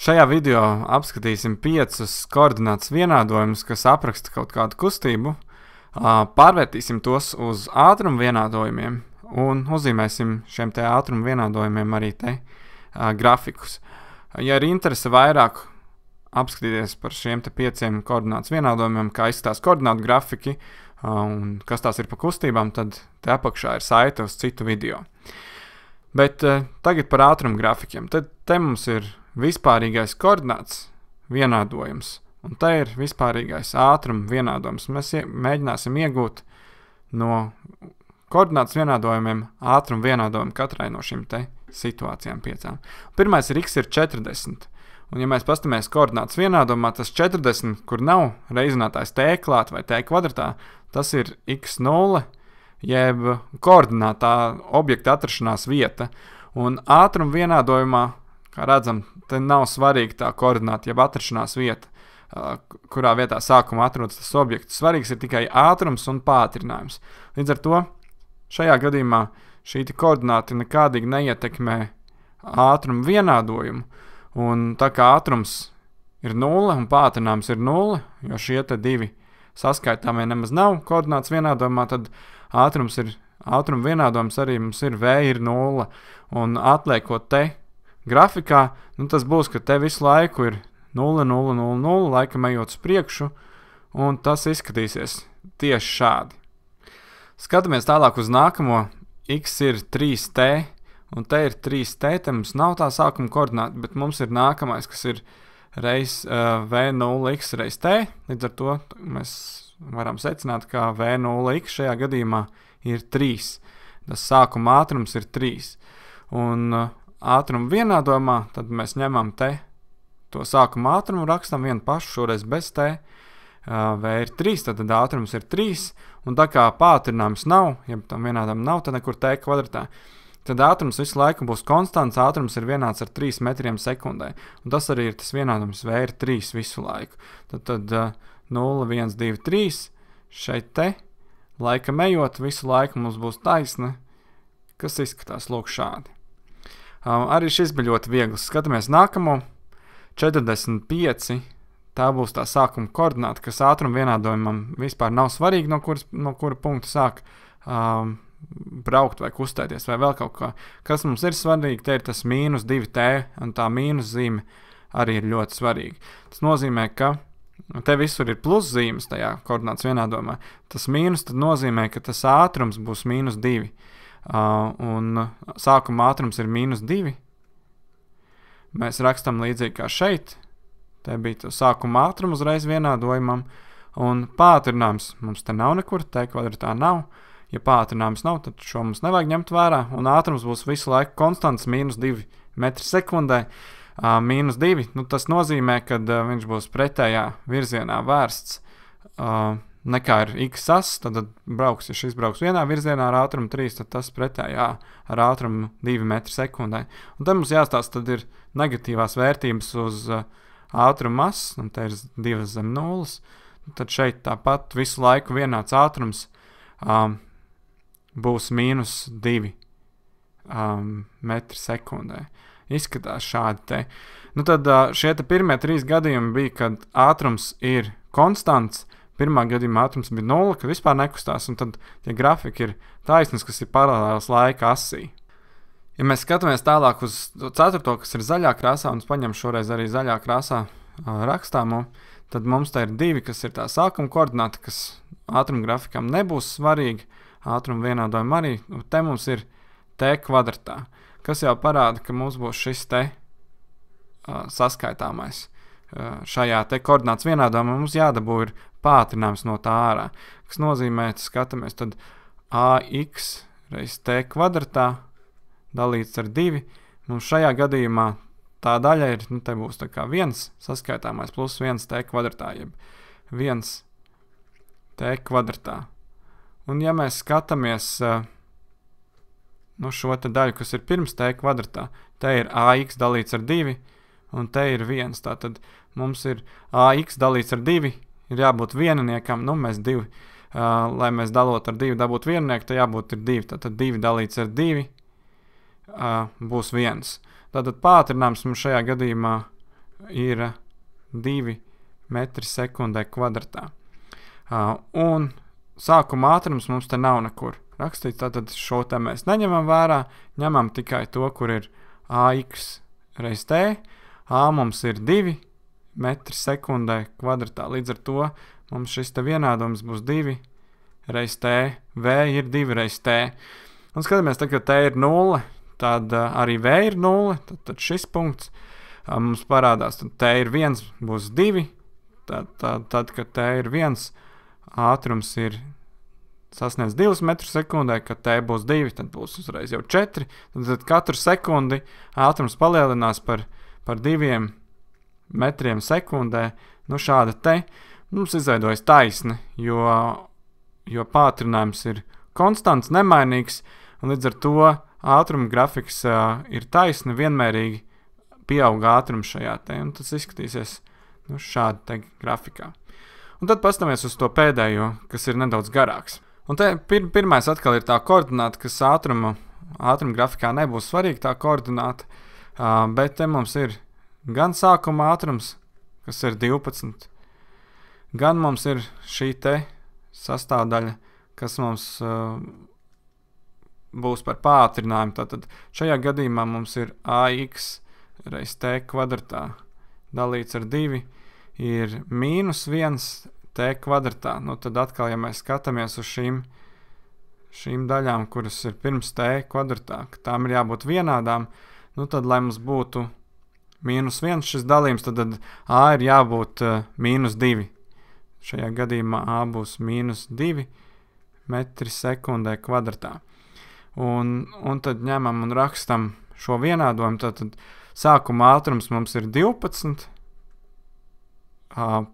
Šajā video apskatīsim 5 koordinātas vienādojumus, kas apraksta kaut kādu kustību. Pārvērtīsim tos uz ātrumu vienādojumiem un uzzīmēsim šiem te ātrumu vienādojumiem arī te grafikus. Ja ir interese vairāk apskatīties par šiem te 5 koordinātas vienādojumiem, kā izskatās koordinātu grafiki un kas tās ir pa kustībām, tad te apakšā ir saite uz citu video. Bet tagad par ātrumu grafikiem. Tad te mums ir vispārīgais koordināts vienādojums, un te ir vispārīgais ātruma vienādojums. Mēs mēģināsim iegūt no koordinātas vienādojumiem ātruma vienādojumu katrai no šīm te situācijām 5. Pirmais ir x ir 40, un ja mēs pastamies koordinātas vienādojumā, tas 40, kur nav reizinātājs t klāt vai t kvadratā, tas ir x0, jeb koordinātā objekta atrašanās vieta, un ātruma vienādojumā, kā redzam, te nav svarīgi tā koordināta, jeb atrašanās vieta, kurā vietā sākumā atrodas tas objekts. Svarīgs ir tikai ātrums un pātrinājums. Līdz ar to šajā gadījumā šī koordināta nekādīgi neietekmē ātrumu vienādojumu, un tā kā ātrums ir 0 un pātrinājums ir 0, jo šie te divi saskaitāmie nemaz nav koordināts vienādojumā, tad ātruma vienādojums arī mums ir v ir 0, un atliekot te grafikā, tas būs, ka te visu laiku ir 0, 0, 0, 0, laikam ejot uz priekšu, un tas izskatīsies tieši šādi. Skatāmies tālāk uz nākamo, x ir 3t, un te ir 3t, te mums nav tā sākuma koordināta, bet mums ir nākamais, kas ir reiz v0x reiz t, līdz ar to mēs varam secināt, ka v0x šajā gadījumā ir 3. Tas sākuma ātrums ir 3. Un ātruma vienādojumā, tad mēs ņemam te to sākuma ātrumu, rakstam vienu pašu, šoreiz bez t, v ir 3, tad ātrums ir 3, un tā kā pātrinājums nav, ja tam vienādam nav, tad nekur t kvadratā, tad ātrums visu laiku būs konstants, ātrums ir vienāds ar 3 metriem sekundē, un tas arī ir tas vienādums, v ir 3 visu laiku. Tad 0, 1, 2, 3, šeit te, laika ejot, visu laiku mums būs taisna, kas izskatās lūk šādi. Arī šis bija ļoti viegls. Skatāmies nākamo, 45, tā būs tā sākuma koordināta, kas ātruma vienādojumam vispār nav svarīgi, no kura punkta sāk braukt vai kustēties vai vēl kaut kā. Kas mums ir svarīgi, te ir tas mīnus 2t, un tā mīnus zīme arī ir ļoti svarīga. Tas nozīmē, ka te visur ir plus zīmes tajā koordinātas vienādojumā. Tas mīnus tad nozīmē, ka tas ātrums būs mīnus 2. Un sākuma ātrums ir mīnus 2. Mēs rakstam līdzīgi kā šeit. Te bija sākuma ātrums uzreiz vienādojumam. Un pātrinājums mums te nav nekur, t kvadratā nav. Ja pātrinājums nav, tad šo mums nevajag ņemt vērā. Un ātrums būs visu laiku konstants mīnus 2 metri sekundē. Mīnus 2, tas nozīmē, ka viņš būs pretējā virzienā vērsts. Nekā ir x as, tad brauks, ja šis brauks vienā virzienā ar ātrumu 3, tad tas pretējā ar ātrumu 2 metri sekundē. Un te mums jāstāsta, tad ir negatīvās vērtības uz ātrumu as, un te ir 2 zem 0. Tad šeit tāpat visu laiku vienāds ātrums būs mīnus 2 metri sekundē. Izskatās šādi te. Tad šie te pirmie 3 gadījumi bija, kad ātrums ir konstants. Pirmā gadījumā ātrums bija 0, kad vispār nekustās, un tad tie grafiki ir taisnas, kas ir paralēls laika asī. Ja mēs skatāmies tālāk uz 4, kas ir zaļā krāsā, un es paņemu šoreiz arī zaļā krāsā rakstāmo, tad mums te ir 2, kas ir tā sākuma koordināta, kas ātruma grafikam nebūs svarīgi, ātruma vienādojuma arī, un te mums ir t kvadratā, kas jau parāda, ka mums būs šis te saskaitāmais. Šajā te koordinātas vienādojumā mums jādabū ir pātrinājums no tā ārā, kas nozīmē, skatāmies, tad ax reiz t kvadratā dalīts ar 2, mums šajā gadījumā tā daļa ir, te būs tā kā 1 saskaitāmais plus 1 t kvadratā, jeb 1 t kvadratā. Un ja mēs skatāmies šo te daļu, kas ir pirms t kvadratā, te ir ax dalīts ar 2, un te ir 1. Tātad mums ir ax dalīts ar 2, ir jābūt vieniniekam, mēs 2, lai mēs dalot ar 2 dabūt vieninieku, te jābūt ir 2. Tātad 2 dalīts ar 2 būs 1. Tātad pātrinājums mums šajā gadījumā ir 2 metri sekundē kvadratā. Un sākuma ātrums mums te nav nekur rakstīts, tātad šo te mēs neņemam vērā, ņemam tikai to, kur ir AX reiz T. A mums ir 2 metri sekundē kvadratā, līdz ar to mums šis te vienādojums būs 2 reiz T, V ir 2 reiz T. Un skatāmies, tad, kad T ir 0, tad arī V ir 0, tad šis punkts mums parādās, tad T ir 1, būs 2, tad kad T ir 1, ātrums ir sasniedz 2 metru sekundē, kad T būs 2, tad būs uzreiz jau 4, tad katru sekundi ātrums palielinās par 2 metriem sekundē. Nu šāda te mums izveidojas taisni, jo pātrinājums ir konstants, nemainīgs, un līdz ar to ātruma grafiks ir taisni, vienmērīgi pieauga ātrums šajā te, un tas izskatīsies šādi te grafikā. Un tad pastamies uz to pēdējo, kas ir nedaudz garāks. Un te pirmais atkal ir tā koordināta, kas ātruma grafikā nebūs svarīga tā koordināta, bet te mums ir gan sākuma ātrums, kas ir 12, gan mums ir šī te sastāvdaļa, kas mums būs par pātrinājumu. Tātad šajā gadījumā mums ir AX reiz T kvadratā dalīts ar 2 ir -1 T kvadratā. Nu tad atkal, ja mēs skatāmies uz šīm daļām, kuras ir pirms T kvadratā, ka tām ir jābūt vienādām, nu tad, lai mums būtu -1 šis dalījums, tad A ir jābūt -2. Šajā gadījumā A būs -2 metri sekundē kvadratā. Un tad ņemam un rakstam šo vienādojumu, tad sākuma ātrums mums ir 12,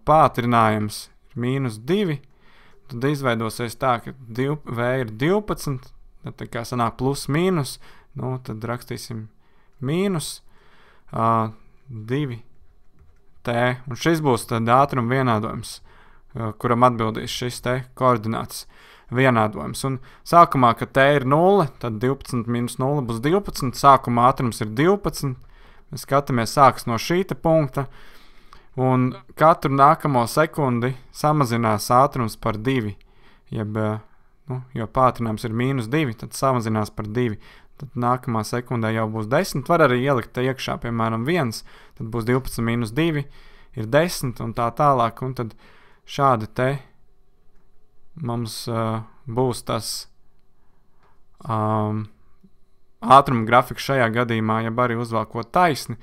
pātrinājums ir -2, tad izveidosies tā, ka V ir 12, tad tā kā sanāk plus mīnus, nu tad rakstīsim mīnus 2 T, un šis būs tad ātruma vienādojums, kuram atbildīs šis te koordināts vienādojums. Un sākumā, kad T ir 0, tad 12 minus 0 būs 12, sākuma ātrums ir 12, mēs skatāmies sāks no šī te punkta, un katru nākamo sekundi samazinās ātrums par 2, jo pātrinājums ir -2, tad samazinās par 2. Tad nākamā sekundē jau būs 10, var arī ielikt te iekšā, piemēram, 1, tad būs 12 minus 2, ir 10 un tā tālāk, un tad šādi te mums būs tas ātruma grafiks šajā gadījumā, ja arī uzvalkot taisni,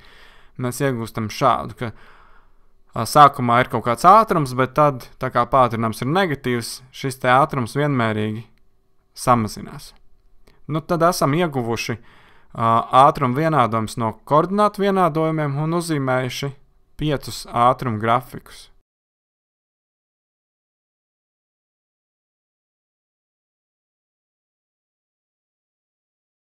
mēs iegūstam šādu, ka sākumā ir kaut kāds ātrums, bet tad, tā kā pātrinājums ir negatīvs, šis te ātrums vienmērīgi samazinās. Nu, tad esam ieguvuši ātruma vienādojums no koordinātu vienādojumiem un uzzīmējuši 5 ātruma grafikus.